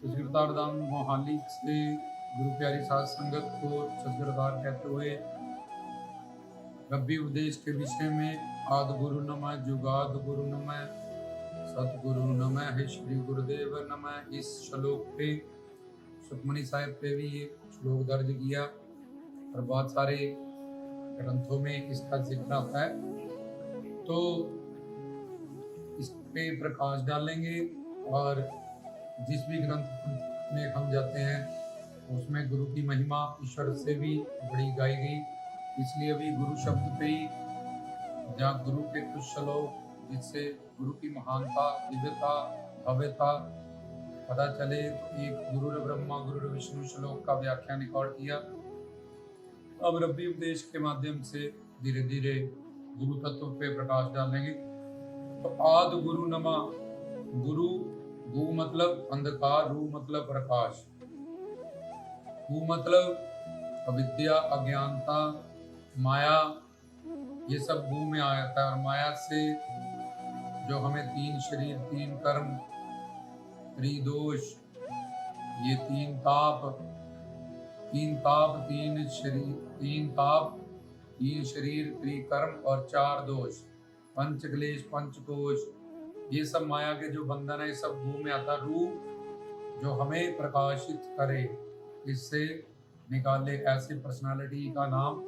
छत्तीसगढ़ धाम मोहाली से गुरु प्यारी साध संगत को छत्तीसगढ़ कहते हुए रब्बी उपदेश के विषय में आद गुरु नमः, जुगाद गुरु नमः, सतगुरु नमः, हे श्री गुरुदेव नमः। इस श्लोक पे सुखमनी साहिब पे भी ये श्लोक दर्ज किया और बहुत सारे ग्रंथों में इसका जिक्र आता है, तो इस पे प्रकाश डालेंगे और जिस भी ग्रंथ में हम जाते हैं उसमें गुरु की महिमा ईश्वर से भी बड़ी गाई गई, इसलिए भी गुरु शब्द पे ही जहाँ गुरु के कुछ श्लोक जिससे गुरु की महानता, दिव्यता, भव्यता पता चले, तो एक गुरु ब्रह्मा गुरु विष्णु श्लोक का व्याख्यान रिकॉर्ड किया। अब रब्बी उपदेश के माध्यम से धीरे धीरे गुरु तत्व पे प्रकाश डालेंगे। तो आद गुरु नमा, गुरु गु मतलब अंधकार, रू मतलब प्रकाश, गु मतलब अविद्या, अज्ञानता, माया, ये सब गु में आ जाता है। और माया से जो हमें तीन शरीर, तीन कर्म, त्रिदोष, ये तीन ताप, तीन शरीर, त्रिकर्म और चार दोष, पंच क्लेश, पंचकोश, ये सब माया के जो बंधन है, सब गु में आता। रू जो हमें प्रकाशित करे, इससे निकाले, ऐसी पर्सनालिटी का नाम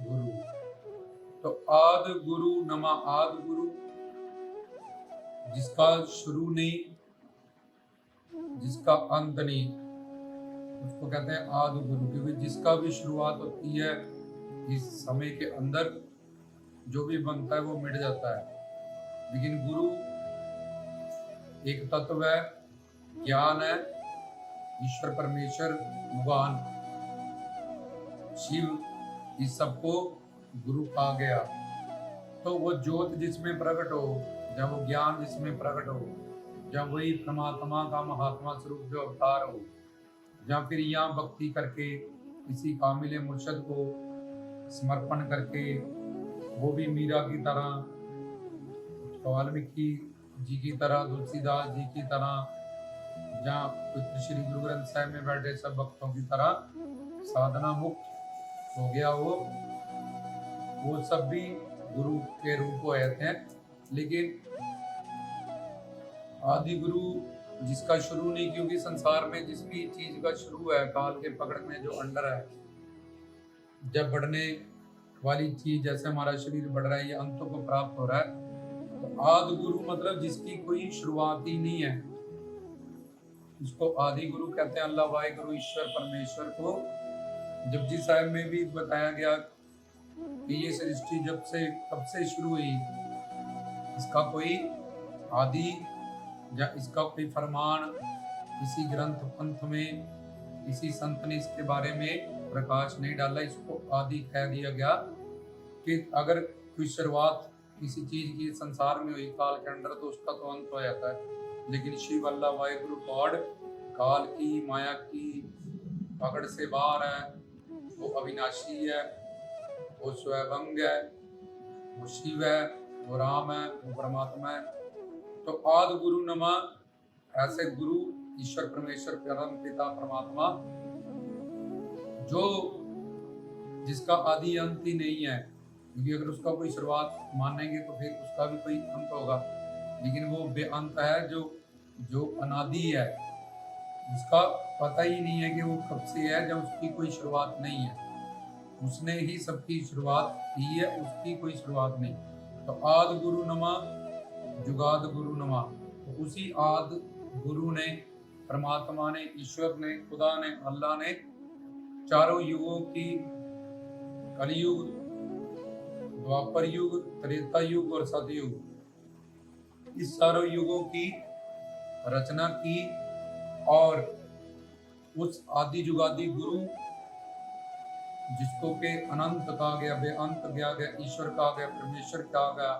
गुरु। तो आद गुरु नमा, आद गुरु जिसका शुरू नहीं, जिसका अंत नहीं, उसको कहते हैं आद गुरु। क्योंकि जिसका भी शुरुआत होती है इस समय के अंदर, जो भी बनता है वो मिट जाता है। लेकिन गुरु एक तत्व है, ज्ञान है, ईश्वर परमेश्वर भगवान शिव, इस सबको गुरु कहा गया। तो वो ज्योत जिसमें प्रकट हो, जब वो ज्ञान जिसमें प्रकट हो, जब वही परमात्मा का महात्मा स्वरूप जो अवतार हो, जब फिर यहाँ भक्ति करके किसी कामिल मुर्शद को समर्पण करके, वो भी मीरा की तरह, वाल्मीकि जी की तरह, तुलसीदास जी की तरह, जहाँ श्री गुरु ग्रंथ साहिब में बैठे सब भक्तों की तरह साधना मुक्त हो गया, वो सब भी गुरु के रूप को आते हैं। लेकिन आदि गुरु जिसका शुरू नहीं, क्योंकि संसार में जिस भी चीज का शुरू है, काल के पकड़ में जो अंडर है, जब बढ़ने वाली चीज, जैसे हमारा शरीर बढ़ रहा है, ये अंतों को प्राप्त हो रहा है। तो आदि गुरु मतलब जिसकी कोई शुरुआत ही नहीं है, इसको आदि गुरु कहते हैं। अल्लाह वाहिगुरु ईश्वर परमेश्वर को जपजी साहिब में भी बताया गया कि ये सृष्टि जब से कब से शुरू हुई, इसका कोई आदि या इसका कोई फरमान किसी ग्रंथ पंथ में, किसी संत ने इसके बारे में प्रकाश नहीं डाला। इसको आदि कह दिया गया कि अगर कोई शुरुआत किसी चीज की संसार में हुई काल के अंदर, तो उसका तो अंत हो जाता है। लेकिन शिव अल्लाह वाहिगुरु गॉड काल की, माया की पकड़ से बाहर है, वो अविनाशी है, वो स्वयं है, वो शिव है, वो राम है, वो परमात्मा है। तो आद गुरु नमा, ऐसे गुरु ईश्वर परमेश्वर परम पिता परमात्मा, जो जिसका आदि अंत ही नहीं है। क्योंकि अगर उसका कोई शुरुआत मानेंगे तो फिर उसका भी कोई अंत होगा, लेकिन वो बेअंत है, जो अनादि है, उसका पता ही नहीं है कि वो कब से है, जब उसकी कोई शुरुआत नहीं है। उसने ही सबकी शुरुआत की है, उसकी कोई शुरुआत नहीं। तो आद गुरु नमा, जुगाद गुरु नमा, तो उसी आद गुरु ने, परमात्मा ने, ईश्वर ने, खुदा ने, अल्लाह ने चारों युगों की, कलयुग, द्वापर युग, त्रेता युग और सतयुग, इस चारों युगों की रचना की। और उस आदि जुगादि गुरु जिसको के अनंत कहा गया, बेअंत किया गया, ईश्वर कहा गया, परमेश्वर कहा गया,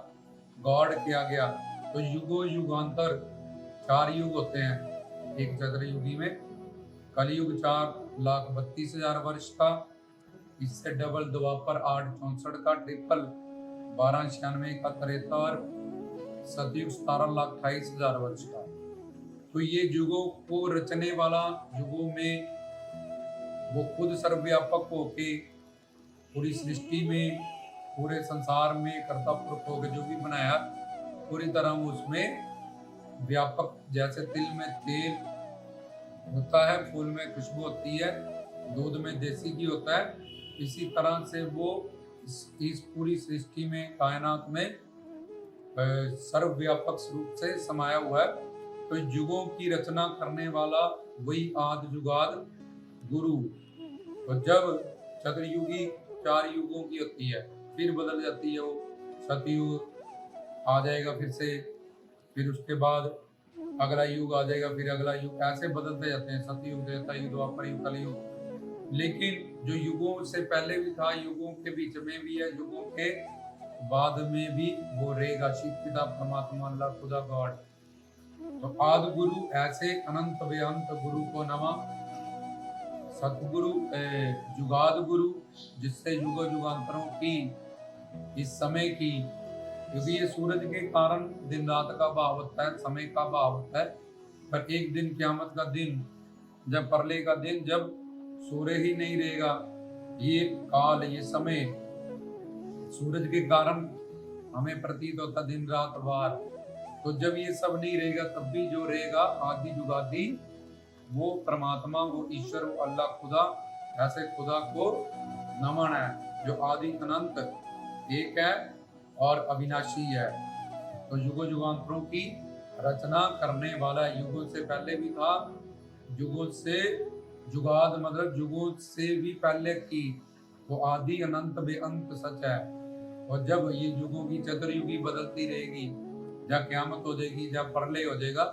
गॉड किया गया। तो युगो युगांतर चार युग होते हैं एक चतुर्युगी में। कलयुग 4,32,000 वर्ष का, इससे डबल द्वापर 864 का, ट्रिपल 1296 का, त्रेता, सतयुग 17,28,000 वर्ष का। तो ये युगों को रचने वाला, युगों में वो खुद सर्वव्यापक होके पूरी सृष्टि में, पूरे संसार में कर्ता पुरुष होकर जो भी बनाया पूरी तरह वो उसमें व्यापक, जैसे तिल में तेल होता है, फूल में खुशबू होती है, दूध में देसी घी होता है, इसी तरह से वो इस पूरी सृष्टि में, कायनात में सर्वव्यापक रूप से समाया हुआ है। तो युगों की रचना करने वाला वही आदि जुगाद गुरु। तो जब चतुर्युगी 4 युगों की होती है, फिर बदल जाती है, वो सतयुग आ जाएगा फिर से, फिर उसके बाद अगला युग आ जाएगा, फिर अगला युग, ऐसे बदलते जाते हैं, सतयुग, त्रेता युग, द्वापर युग, कलयुग। लेकिन जो युगों से पहले भी था, युगों के बीच में भी है, युगों के बाद में भी वो रहेगा, शिव पिता परमात्मा अल्लाह खुदा गॉड। तो आदि गुरु ऐसे अनंत बेअंत गुरु को नमः। सतगुरु जुगाद गुरु, जिससे युग युगांतरों की, इस समय की, क्योंकि ये सूरज के कारण दिन रात का भाव होता है, समय का भाव होता है। पर एक दिन क़यामत का दिन, जब परले का दिन, जब सूर्य ही नहीं रहेगा, ये काल, ये समय सूरज के कारण हमें प्रतीत होता दिन रात वार। तो जब ये सब नहीं रहेगा, तब भी जो रहेगा आदि जुगादी, वो परमात्मा, वो ईश्वर, वो अल्लाह खुदा, ऐसे खुदा को नमन है जो आदि अनंत एक है और अविनाशी है। तो युगो युगांतरों की रचना करने वाला, युगों से पहले भी था, युगों से जुगाद मतलब युगों से भी पहले की, वो आदि अनंत बेअंत सच है। और जब ये युगों की चतुर्युगी बदलती रहेगी, जब क़यामत हो जाएगी, जब प्रलय हो जाएगा,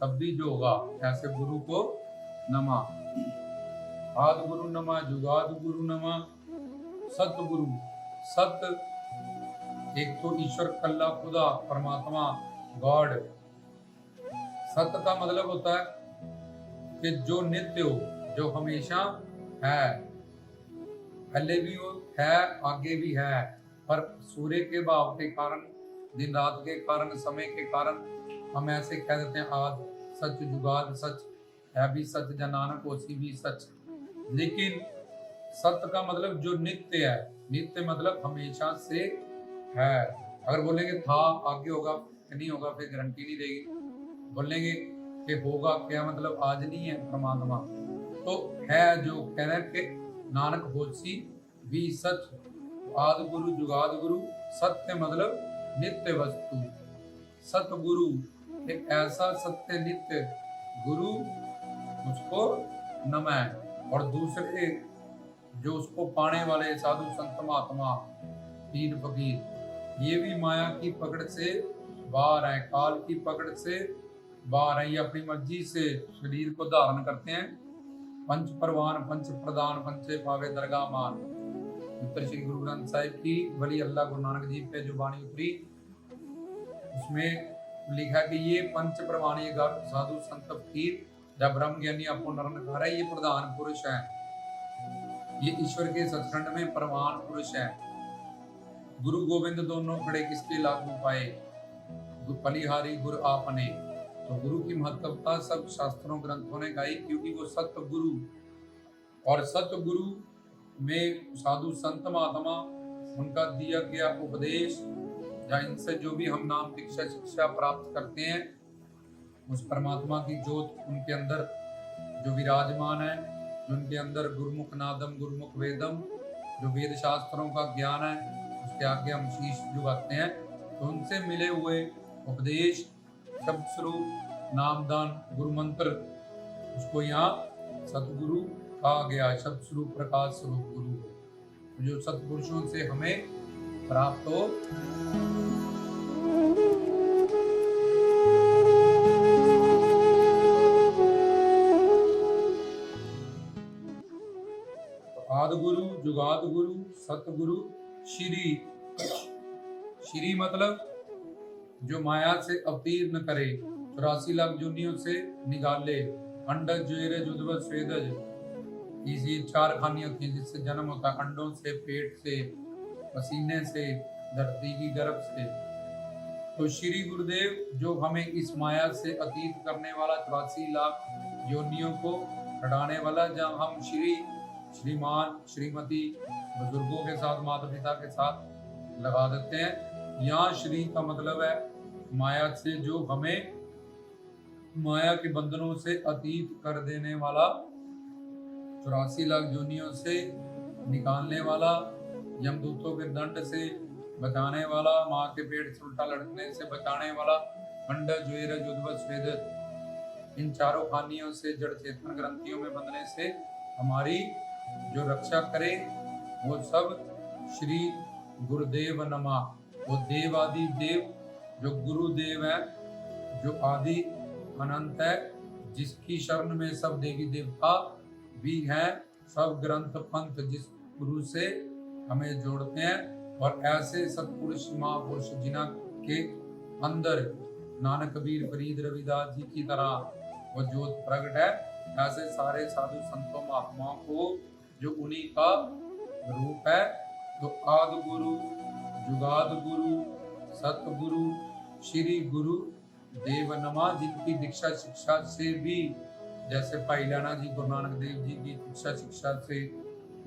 तब भी जो होगा, ऐसे गुरु को नमः। आदि गुरु नमः, जुगाद गुरु नमः, सतगुरु। सत एक तो ईश्वर, कल्ला खुदा, परमात्मा, गॉड। सत्य का मतलब होता है कि जो नित्य हो, जो हमेशा है, पहले भी हो, है, आगे भी है। पर सूर्य के भाव के कारण, दिन रात के कारण, समय के कारण हम ऐसे कह देते हैं आद सच, जुगाद सच, है भी सच, जनानक होसी भी सच। लेकिन सत्य का मतलब जो नित्य है, नित्य मतलब हमेशा से है। अगर बोलेंगे था, आगे होगा, नहीं होगा, फिर गारंटी नहीं देगी। बोलेंगे कि होगा, क्या मतलब आज नहीं है परमात्मा, तो है जो कहना कि नानक होसी भी सच। आदि गुरु, जुगाद गुरु, सत्य मतलब नित्य वस्तु। सतगुरु एक ऐसा सत्य नित्य गुरु, उसको नमः। और दूसरे जो उसको पाने वाले साधु संत महात्मा, पीर फकीर, ये भी माया की पकड़ से बाहर है, काल की पकड़ से बाहर है। ये अपनी मर्जी से शरीर को धारण करते हैं। पंच परवान, पंच प्रदान, पंचे पावे दरगाह मान। उत्तर श्री गुरु ग्रंथ साहिब की वली अल्लाह गुरु नानक जी पे जो वाणी उतरी, उसमें लिखा कि ये पंच प्रवान, ये साधु संत फकीर, जब ब्रह्म ज्ञानी अपो नरनकार है, ये प्रधान पुरुष है, ये ईश्वर के सचखंड में प्रवान पुरुष है। गुरु गोविंद दोनों खड़े किसके लागू पाए, बलिहारी गुरु आपने। तो गुरु की महत्वता सब शास्त्रों ग्रंथों ने गाई, क्योंकि वो सत्य गुरु, और सत्य गुरु में साधु संत महात्मा, उनका दिया गया उपदेश, या इनसे जो भी हम नाम दीक्षा शिक्षा प्राप्त करते हैं, उस परमात्मा की जोत उनके अंदर जो विराजमान है, जो उनके अंदर गुरुमुख नादम, गुरुमुख वेदम, जो वेद शास्त्रों का ज्ञान है, उसके आगे हम शीश झुकाते हैं। तो उनसे मिले हुए उपदेश, शब्द स्वरूप, नामदान, गुरु मंत्र, उसको यहाँ सतगुरु कहा गया। शब्द स्वरूप, प्रकाश स्वरूप गुरु, जो सतपुरुषों से हमें प्राप्त हो। आदि गुरु, जुगाद गुरु, सतगुरु, श्री। श्री मतलब जो माया से अवतीर्ण करे, 84 लाख जूनियों से निकाले, अंडज, ज्वेरज, उद्भव, स्वेदज, इसी 4 खानियां होती हैं जिससे जन्म होता है, अंडों से, पेट से, पसीने से, धरती की गर्भ से। तो श्री गुरुदेव जो हमें इस माया से अतीत करने वाला 84 लाख योनियों को हटाने वाला, जब हम श्रीमान श्रीमती बुजुर्गों के साथ माता पिता के साथ लगा देते हैं। यहाँ श्री का मतलब है माया से, जो हमें माया के बंधनों से अतीत कर देने वाला, 84 लाख योनियों से निकालने वाला, यमदूतों के दंड से बचाने वाला, माँ के पेट से उल्टा लटकने से बचाने वाला, अंड ज्वेर जुद्ध स्वेद, इन चारों खानियों से, जड़ चेतन ग्रंथियों में बंधने से हमारी जो रक्षा करे, वो सब श्री गुरुदेव नमा। वो देव आदि देव, जो गुरुदेव है, जो आदि अनंत है, जिसकी शरण में सब देवी देवता भी हैं, सब ग्रंथ पंथ जिस गुरु से हमें जोड़ते हैं। और ऐसे सतपुरुष महापुरुष जिन्हों के अंदर नानक कबीर फरीद रविदास जी की तरह वो ज्योत प्रकट है, ऐसे सारे साधु संतों महात्माओं को जो उन्हीं का रूप है। तो आदि गुरु, जुगाद गुरु, सतगुरु, श्री गुरु देव नमा, जिनकी दीक्षा शिक्षा से भी, जैसे भाई लाना जी गुरु नानक देव जी की दीक्षा शिक्षा से,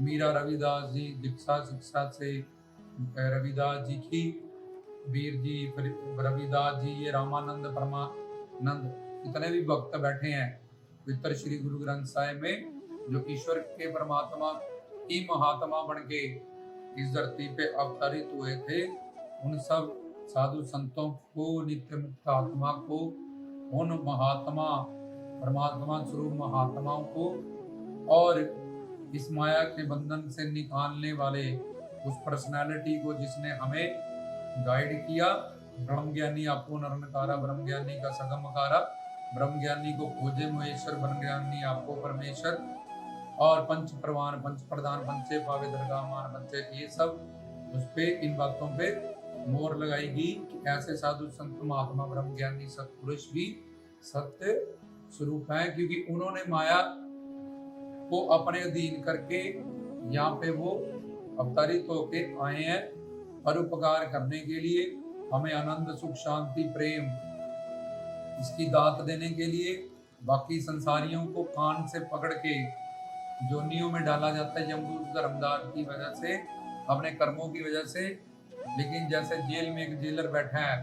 मीरा रविदास जी दीक्षा शिक्षा से, रविदास जी की, वीर जी रविदास जी, ये रामानंद परमानंद, इतने भी भक्त बैठे हैं पवित्र श्री गुरु ग्रंथ साहिब में, जो ईश्वर के परमात्मा की महात्मा बन के इस धरती पे अवतरित हुए थे। उन सब साधु संतों को, नित्य मुक्त आत्मा को, उन महात्मा परमात्मा स्वरूप महात्माओं को, और इस माया के बंधन से निकालने वाले उस पर्सनालिटी को जिसने हमें गाइड किया, ब्रह्म ज्ञानी आपको नरनकारा, ब्रह्म ज्ञानी का सगमकारा, ब्रह्म ज्ञानी को खोजे महेश्वर, ब्रह्म ज्ञानी आपको परमेश्वर, और पंच प्रवान, पंच प्रधान, पंचे पावे दरगाह मान पंचे, ये सब उस पे, इन बातों पे मोहर लगाएगी कि ऐसे साधु संत महात्मा ब्रह्म ज्ञानी सत्पुरुष भी सत्य स्वरूप हैं, क्योंकि उन्होंने माया को अपने अधीन करके यहाँ पे वो अवतरित होके आए हैं, परोपकार करने के लिए, हमें आनंद सुख शांति प्रेम इसकी दात देने के लिए। बाकी संसारियों को कान से पकड़ के जोनियों में डाला जाता है यमदूत धर्मदार की वजह से, अपने कर्मों की वजह से। लेकिन जैसे जेल में एक जेलर बैठा है,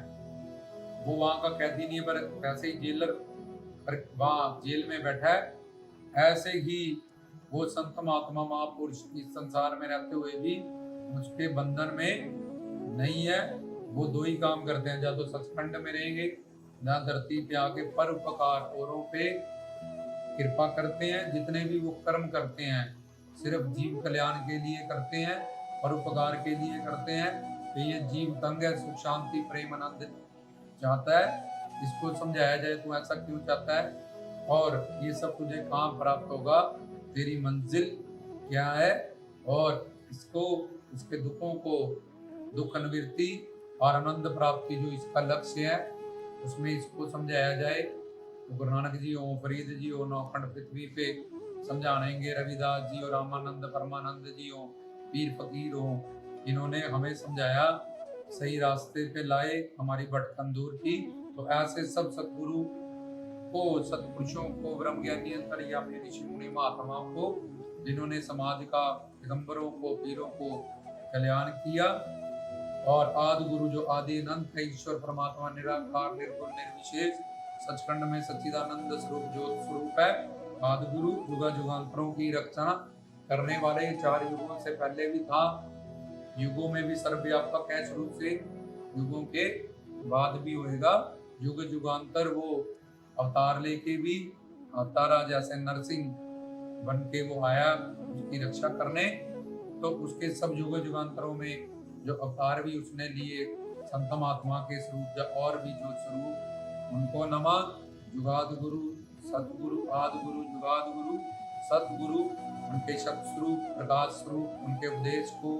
वो वहां का कैदी नहीं है, पर वैसे ही जेलर वहां जेल में बैठा है, ऐसे ही वो संत महात्मा महापुरुष इस संसार में रहते हुए भी उसके बंधन में नहीं है। वो दो ही काम करते हैं, या तो सचखंड में रहेंगे, या धरती पे आके परोपकार, औरों पे कृपा करते हैं। जितने भी वो कर्म करते हैं सिर्फ जीव कल्याण के लिए करते हैं, परोपकार के लिए करते हैं। तो ये जीव तंग है, सुख शांति प्रेम आनंद चाहता है, इसको समझाया जाए तू ऐसा क्यों चाहता है, और ये सब तुझे कहाँ प्राप्त होगा, तेरी मंजिल क्या है, और इसको, इसके दुखों को दुख निवृत्ति और आनंद प्राप्ति जो इसका लक्ष्य है, उसमें इसको समझाया जाए। तो गुरु नानक जी हो, फरीद जी हो, नौखंड पृथ्वी पे समझाएंगे, रविदास जी हो, रामानंद परमानंद जी हो, पीर फकीर हो, इन्होंने हमें समझाया, सही रास्ते पे लाए, हमारी भटकन दूर की। तो ऐसे सब सतगुरु को, सतपुरुषों को, ब्रह्म ज्ञानी अंतर्यामी ऋषि मुनि महात्माओं को, जिन्होंने समाज का, दिगंबरों को, पीरों को कल्याण किया। और आदि गुरु जो आदि अनंत है, ईश्वर परमात्मा निराकार निर्गुण निर्विशेष, सचखंड में सच्चिदानंद स्वरूप ज्योत स्वरूप है। आदि गुरु युगा युगांतरों की रक्षा करने वाले, 4 युगों से पहले भी था, युगों में भी सर्वव्यापक है स्वरूप से, युगों के बाद भी होएगा। युग युगांतर वो अवतार लेके भी आता रहा, जैसे नरसिंह बन के वो आया उसकी रक्षा करने। तो उसके सब युग युगांतरों में जो अवतार भी उसने लिए, संत महात्मा के स्वरूप और भी जो स्वरूप, उनको नमः। जुगाद गुरु, सतगुरु, आदि गुरु, जुगाद गुरु, सतगुरु, उनके शब्द स्वरूप, प्रकाश स्वरूप, उनके उपदेश को,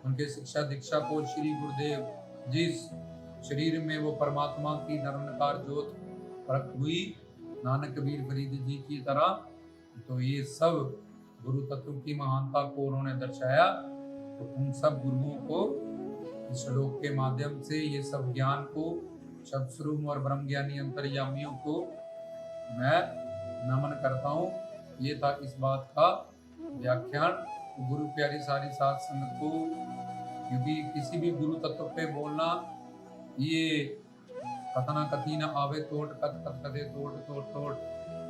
उनके शिक्षा दीक्षा को, श्री गुरुदेव जिस शरीर में वो परमात्मा की निरंकार ज्योत प्रकट हुई, नानक कबीर फरीद जी की तरह, तो ये सब गुरु तत्व की महानता को उन्होंने दर्शाया। तो उन सब गुरुओं को इस श्लोक के माध्यम से ये सब ज्ञान को शब्द स्वरूप और ब्रह्म ज्ञानी अंतर्यामियों को मैं नमन करता हूँ। ये था इस बात का व्याख्यान। गुरु प्यारी सारी साध संगत को, क्योंकि किसी भी गुरु तत्व पे बोलना ये कथना कथी न आवे तोड़ कथ कथ कथे तोड़ तोड़ तोड़।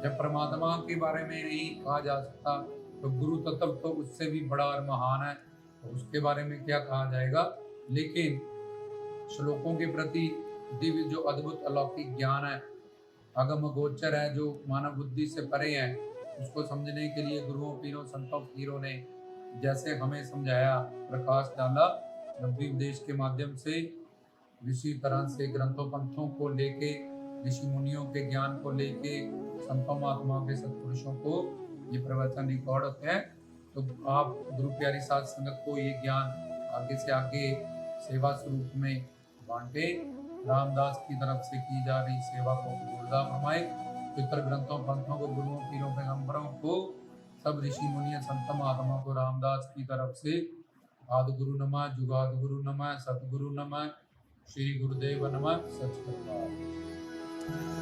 जब परमात्मा के बारे में नहीं कहा जा सकता तो गुरु तत्व तो उससे भी बड़ा और महान है, तो उसके बारे में क्या कहा जाएगा। लेकिन श्लोकों के प्रति दिव्य जो अद्भुत अलौकिक ज्ञान है, अगम गोचर है, जो मानव बुद्धि से परे है, उसको समझने के लिए गुरुओं पीरों संतों फकीरों ने जैसे हमें समझाया, प्रकाश डाला नब्बी उपदेश के माध्यम से, इसी तरह से ग्रंथों पंथों को लेके, ऋषि मुनियों के ज्ञान को लेके, संतों महात्माओं के सत्पुरुषों को ये प्रवचन रिकॉर्ड होते हैं। तो आप गुरु प्यारी साध संगत को ये ज्ञान आगे से आगे सेवा स्वरूप में बांटे। रामदास की तरफ से की जा रही सेवा को गुरुदा फरमाए। पितर ग्रंथों पंथों को, गुरुओं पीरों पैगंबरों को, सब ऋषि मुनि संत महात्मा को रामदास की तरफ से आदि गुरु नमः, जुगाद गुरु नमः, सतगुरु नमः, श्री गुरुदेव नमः, सच दरबार।